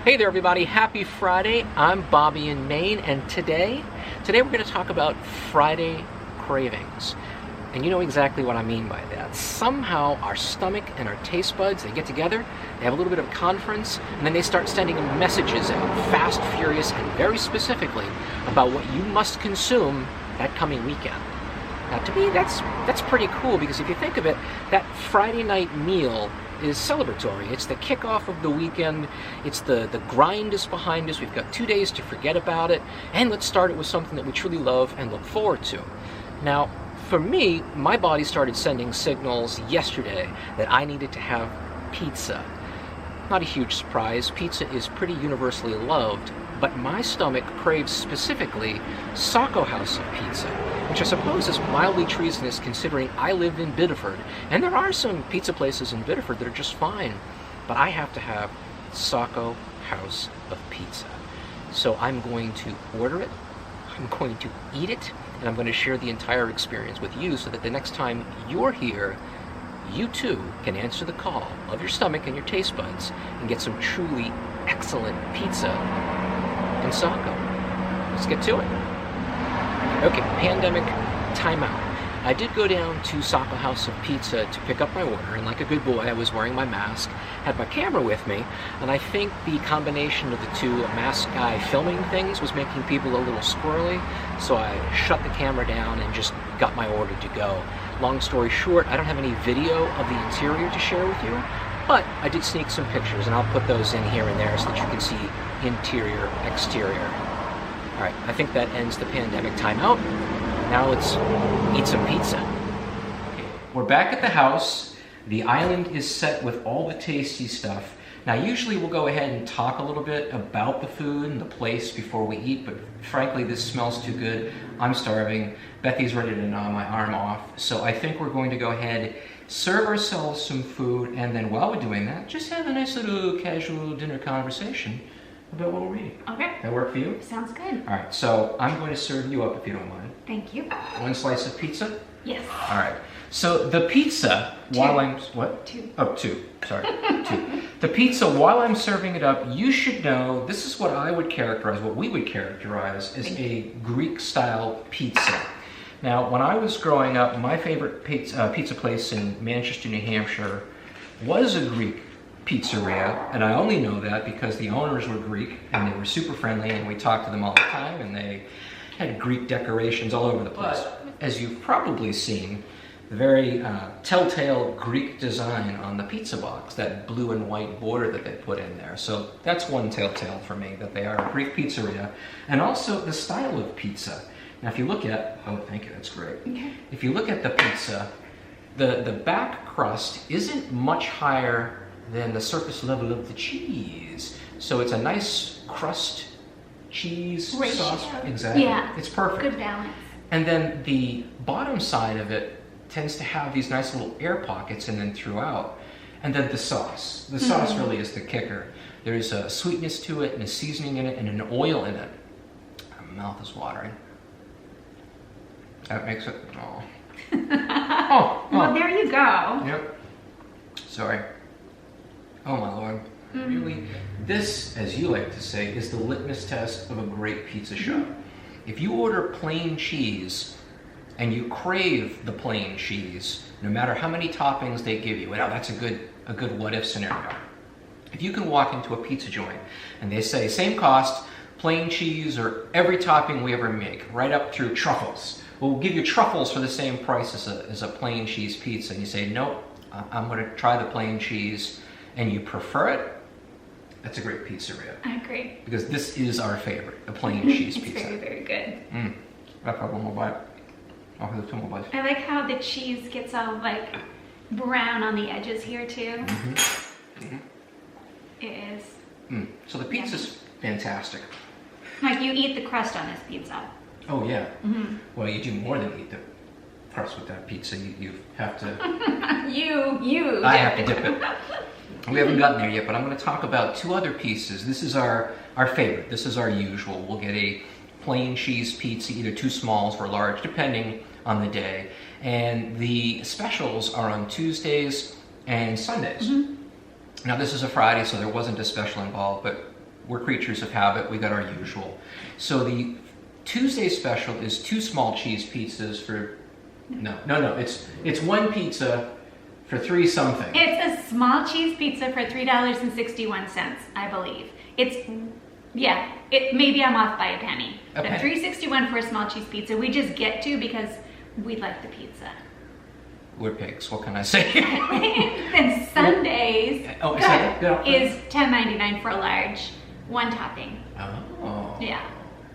Hey there everybody, happy Friday. I'm Bobby in Maine, and today we're going to talk about Friday cravings. And you know exactly what I mean by that. Somehow our stomach and our taste buds, they get together, they have a little bit of a conference, and then they start sending messages out, fast, furious, and very specifically about what you must consume that coming weekend. Now to me, that's pretty cool, because if you think of it, that Friday night meal is celebratory. It's the kickoff of the weekend. It's the grind is behind us. We've got 2 days to forget about it, and let's start it with something that we truly love and look forward to. Now, for me, my body started sending signals yesterday that I needed to have pizza. Not a huge surprise. Pizza is pretty universally loved, but my stomach craves specifically Sacco House of Pizza, which I suppose is mildly treasonous considering I live in Biddeford, and there are some pizza places in Biddeford that are just fine, but I have to have Sacco House of Pizza. So I'm going to order it, I'm going to eat it, and I'm going to share the entire experience with you so that the next time you're here, you too can answer the call of your stomach and your taste buds and get some truly excellent pizza in Sacco. Let's get to it. Okay, pandemic timeout. I did go down to Sacco House of Pizza to pick up my order, and like a good boy, I was wearing my mask, had my camera with me, and I think the combination of the two mask guy filming things was making people a little squirrely, so I shut the camera down and just got my order to go. Long story short, I don't have any video of the interior to share with you, but I did sneak some pictures, and I'll put those in here and there so that you can see interior, exterior. All right, I think that ends the pandemic timeout. Now let's eat some pizza. We're back at the house. The island is set with all the tasty stuff. Now usually we'll go ahead and talk a little bit about the food and the place before we eat, but frankly this smells too good. I'm starving. Bethy's ready to gnaw my arm off. So I think we're going to go ahead, serve ourselves some food, and then while we're doing that, just have a nice little casual dinner conversation about what we're eating. Okay. That work for you? Sounds good. All right, so I'm going to serve you up if you don't mind. Thank you. One slice of pizza? Yes. All right. So the pizza, while I'm... What? Two. Oh, two. Sorry. Two. The pizza, while I'm serving it up, you should know this is what I would characterize, what we would characterize as a Greek-style pizza. Now, when I was growing up, my favorite pizza place in Manchester, New Hampshire was a Greek pizzeria, and I only know that because the owners were Greek, and they were super friendly, and we talked to them all the time, and they had Greek decorations all over the place. As you've probably seen, the very telltale Greek design on the pizza box, that blue and white border that they put in there. So that's one telltale for me, that they are a Greek pizzeria. And also the style of pizza. Now if you look at, oh thank you, that's great. Okay. If you look at the pizza, the back crust isn't much higher than the surface level of the cheese. So it's a nice crust, cheese, ratio. Sauce. Exactly. Yeah. It's perfect. Good balance. And then the bottom side of it tends to have these nice little air pockets and then throughout. And then the sauce. The sauce really is the kicker. There's a sweetness to it and a seasoning in it and an oil in it. My mouth is watering. That makes it, oh. Well, there you go. Yep. Sorry. Oh my Lord. Really? This, as you like to say, is the litmus test of a great pizza shop. If you order plain cheese and you crave the plain cheese, no matter how many toppings they give you, now that's a good what if scenario. If you can walk into a pizza joint and they say same cost, plain cheese or every topping we ever make, right up through truffles. We'll give you truffles for the same price as a plain cheese pizza. And you say, nope, I'm going to try the plain cheese, and you prefer it, that's a great pizzeria. I agree. Because this is our favorite, the plain cheese pizza. It's very, very good. I'll have one more bite. I'll have two more bites. I like how the cheese gets all like brown on the edges here too. It is. So the pizza's fantastic. Like you eat the crust on this pizza. Oh yeah. Well, you do more than eat the crust with that pizza. You have to. I have to dip it. We haven't gotten there yet, but I'm going to talk about two other pieces. This is our favorite. This is our usual. We'll get a plain cheese pizza, either two smalls or large, depending on the day. And the specials are on Tuesdays and Sundays. Now this is a Friday, so there wasn't a special involved, but we're creatures of habit. We got our usual. So the Tuesday special is 2 small cheese pizzas for, no, it's 1 pizza for 3 something. It's a small cheese pizza for $3.61, I believe. Maybe I'm off by a penny. But $3.61 for a small cheese pizza, we just get to because we like the pizza. We're pigs, what can I say? And Sundays is $10.99 for a large, 1 topping. Oh. Yeah.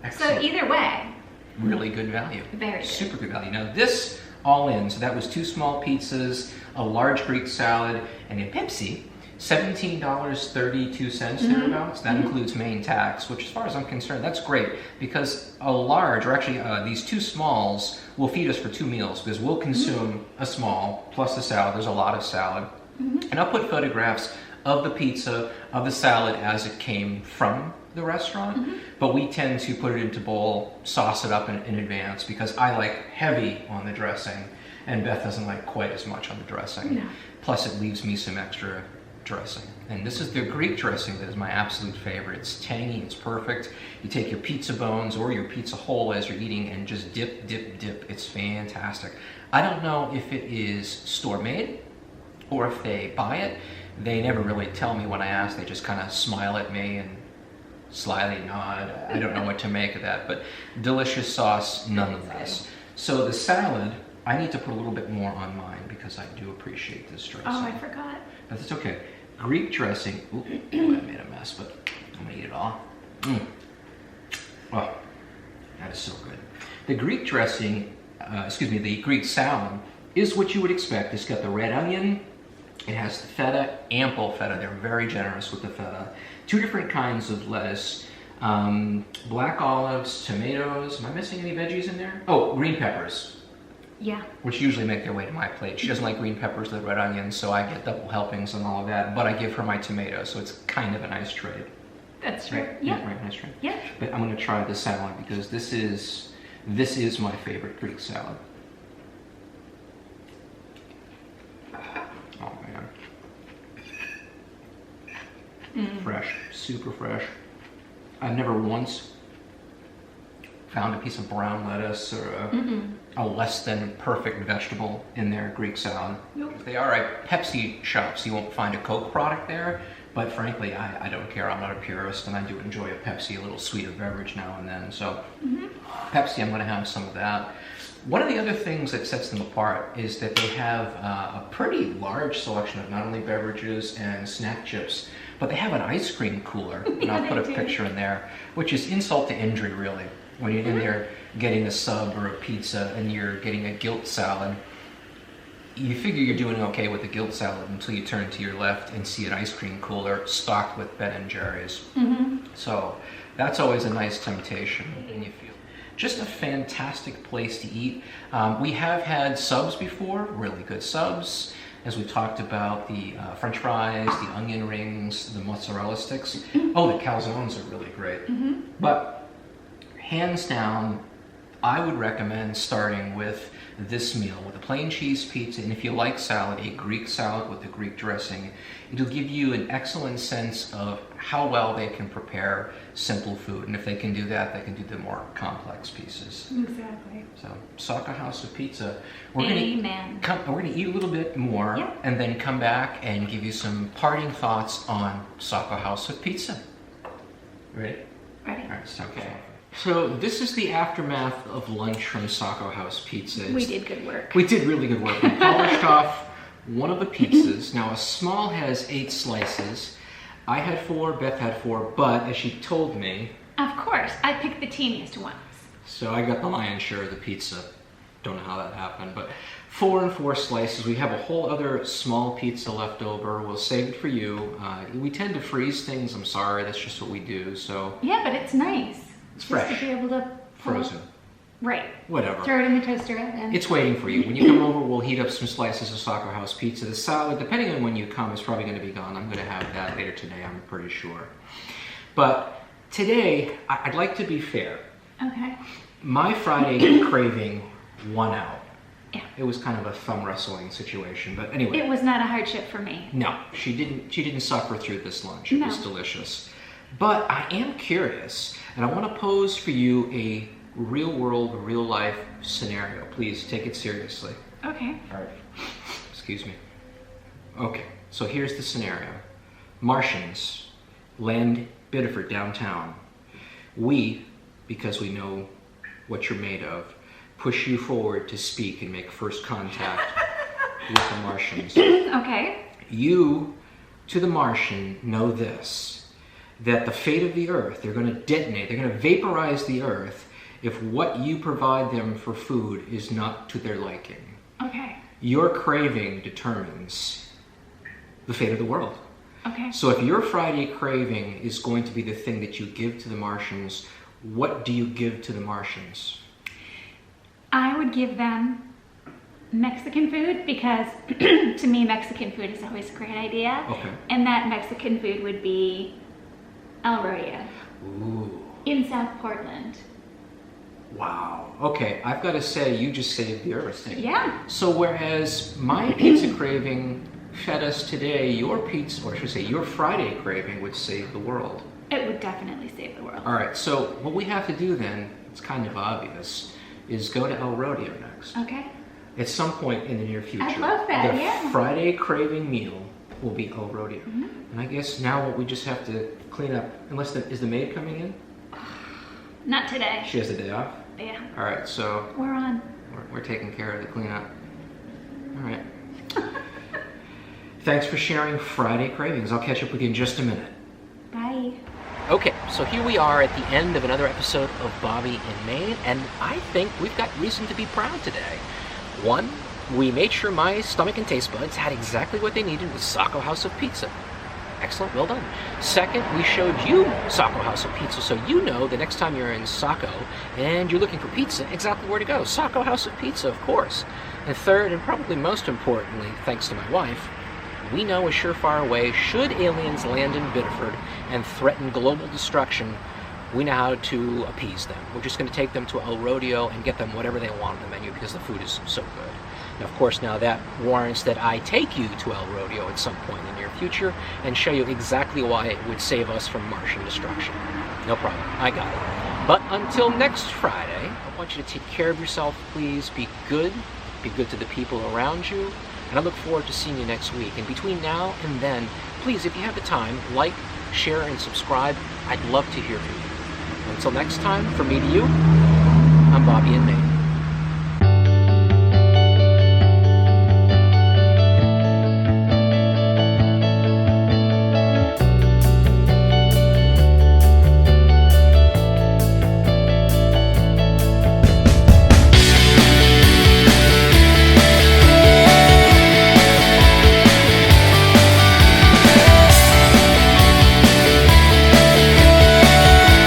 Excellent. So either way. Really good value. Very good. Super good value. Now this all in, so that was 2 small pizzas, a large Greek salad, and a Pepsi. $17.32 thereabouts. That includes Maine tax, which as far as I'm concerned, that's great because a large, or actually these 2 smalls will feed us for 2 meals because we'll consume a small plus a salad. There's a lot of salad. And I'll put photographs of the pizza, of the salad as it came from the restaurant, but we tend to put it into bowl, sauce it up in advance because I like heavy on the dressing and Beth doesn't like quite as much on the dressing. No. Plus it leaves me some extra dressing. And this is the Greek dressing that is my absolute favorite. It's tangy, it's perfect. You take your pizza bones or your pizza whole as you're eating and just dip, dip, dip. It's fantastic. I don't know if it is store-made or if they buy it. They never really tell me when I ask. They just kind of smile at me and slyly nod. I don't know what to make of that, but delicious sauce nonetheless. So the salad, I need to put a little bit more on mine because I do appreciate this dressing. Oh, I forgot. That's okay. Greek dressing. Ooh, I made a mess, but I'm gonna eat it all. Oh, that is so good. The Greek dressing, the Greek salad is what you would expect. It's got the red onion. It has the feta, ample feta. They're very generous with the feta. 2 different kinds of lettuce, black olives, tomatoes. Am I missing any veggies in there? Oh, green peppers. Yeah. Which usually make their way to my plate. She doesn't like green peppers with red onions, so I get double helpings and all of that, but I give her my tomatoes, so it's kind of a nice trade. That's true. Right? Yeah. Right, nice trade. Yeah. But I'm gonna try the salad because this is my favorite Greek salad. Oh man. Fresh, super fresh. I've never once found a piece of brown lettuce or a less than perfect vegetable in their Greek salad. Nope. If they are a Pepsi shop, so you won't find a Coke product there, but frankly, I don't care. I'm not a purist, and I do enjoy a Pepsi, a little sweeter beverage now and then. So Pepsi, I'm gonna have some of that. One of the other things that sets them apart is that they have a pretty large selection of not only beverages and snack chips, but they have an ice cream cooler, and I'll put a picture in there, which is insult to injury, really. When you're in there getting a sub or a pizza and you're getting a guilt salad, you figure you're doing okay with the guilt salad until you turn to your left and see an ice cream cooler stocked with Ben & Jerry's. So that's always a nice temptation, and you feel just a fantastic place to eat. We have had subs before, really good subs. As we talked about the French fries, the onion rings, the mozzarella sticks. Oh, the calzones are really great. But hands down, I would recommend starting with this meal with a plain cheese pizza, and if you like salad, a Greek salad with the Greek dressing. It'll give you an excellent sense of how well they can prepare simple food, and if they can do that, they can do the more complex pieces. Exactly. So, Soccer House of Pizza. Amen. We're gonna eat a little bit more, and then come back and give you some parting thoughts on Soccer House of Pizza. Ready? Ready. All right, it's time for coffee. So this is the aftermath of lunch from Soccer House Pizza. We did good work. We did really good work. We polished off one of the pizzas. Now a small has 8 slices. I had 4, Beth had 4, but as she told me... Of course, I picked the teeniest ones. So I got the lion's share of the pizza. Don't know how that happened, but 4 and 4 slices. We have a whole other small pizza left over. We'll save it for you. We tend to freeze things. I'm sorry, that's just what we do. So yeah, but it's nice. It's just fresh. to be able to frozen. Right. Whatever. Throw it in the toaster oven. It's waiting for you. When you come over, we'll heat up some slices of Soccer House Pizza. The salad, depending on when you come, is probably going to be gone. I'm going to have that later today, I'm pretty sure. But today, I'd like to be fair. Okay. My Friday craving won out. Yeah. It was kind of a thumb wrestling situation, but anyway. It was not a hardship for me. No, she didn't suffer through this lunch. It was delicious. But I am curious, and I want to pose for you a real world, real life scenario. Please take it seriously. Okay. All right. Excuse me. Okay, so here's the scenario. Martians land Biddeford downtown. We, because we know what you're made of, push you forward to speak and make first contact with the Martians. Okay. You, to the Martian, know this, that the fate of the Earth, they're going to detonate, they're going to vaporize the Earth if what you provide them for food is not to their liking. Okay. Your craving determines the fate of the world. Okay. So if your Friday craving is going to be the thing that you give to the Martians, what do you give to the Martians? I would give them Mexican food because to me Mexican food is always a great idea. Okay. And that Mexican food would be El Rodeo. Ooh. In South Portland. Wow. Okay, I've got to say, you just saved the Earth. Yeah. So whereas my pizza craving fed us today, your pizza, or I should say your Friday craving would save the world. It would definitely save the world. All right, so what we have to do then, it's kind of obvious, is go to El Rodeo next. Okay. At some point in the near future. I love that, the yeah. Friday craving meal will be El Rodeo. Mm-hmm. And I guess now what we just have to clean up, unless is the maid coming in? Not today. She has a day off? Yeah. All right, so We're on. we're taking care of the cleanup. All right. Thanks for sharing Friday cravings. I'll catch up with you in just a minute. Bye. Okay, so here we are at the end of another episode of Bobby and Maine, and I think we've got reason to be proud today. One, we made sure my stomach and taste buds had exactly what they needed with Sacco House of Pizza. Excellent, well done. Second, we showed you Sacco House of Pizza, so you know the next time you're in Sacco and you're looking for pizza, exactly where to go. Sacco House of Pizza, of course. And third, and probably most importantly, thanks to my wife, we know a surefire way should aliens land in Biddeford and threaten global destruction, we know how to appease them. We're just going to take them to El Rodeo and get them whatever they want on the menu because the food is so good. Now, of course, now that warrants that I take you to El Rodeo at some point in the near future and show you exactly why it would save us from Martian destruction. No problem, I got it. But until next Friday, I want you to take care of yourself, please. Be good to the people around you, and I look forward to seeing you next week. And between now and then, please, if you have the time, like, share, and subscribe. I'd love to hear from you. Until next time, from me to you, I'm Bobby and Maine.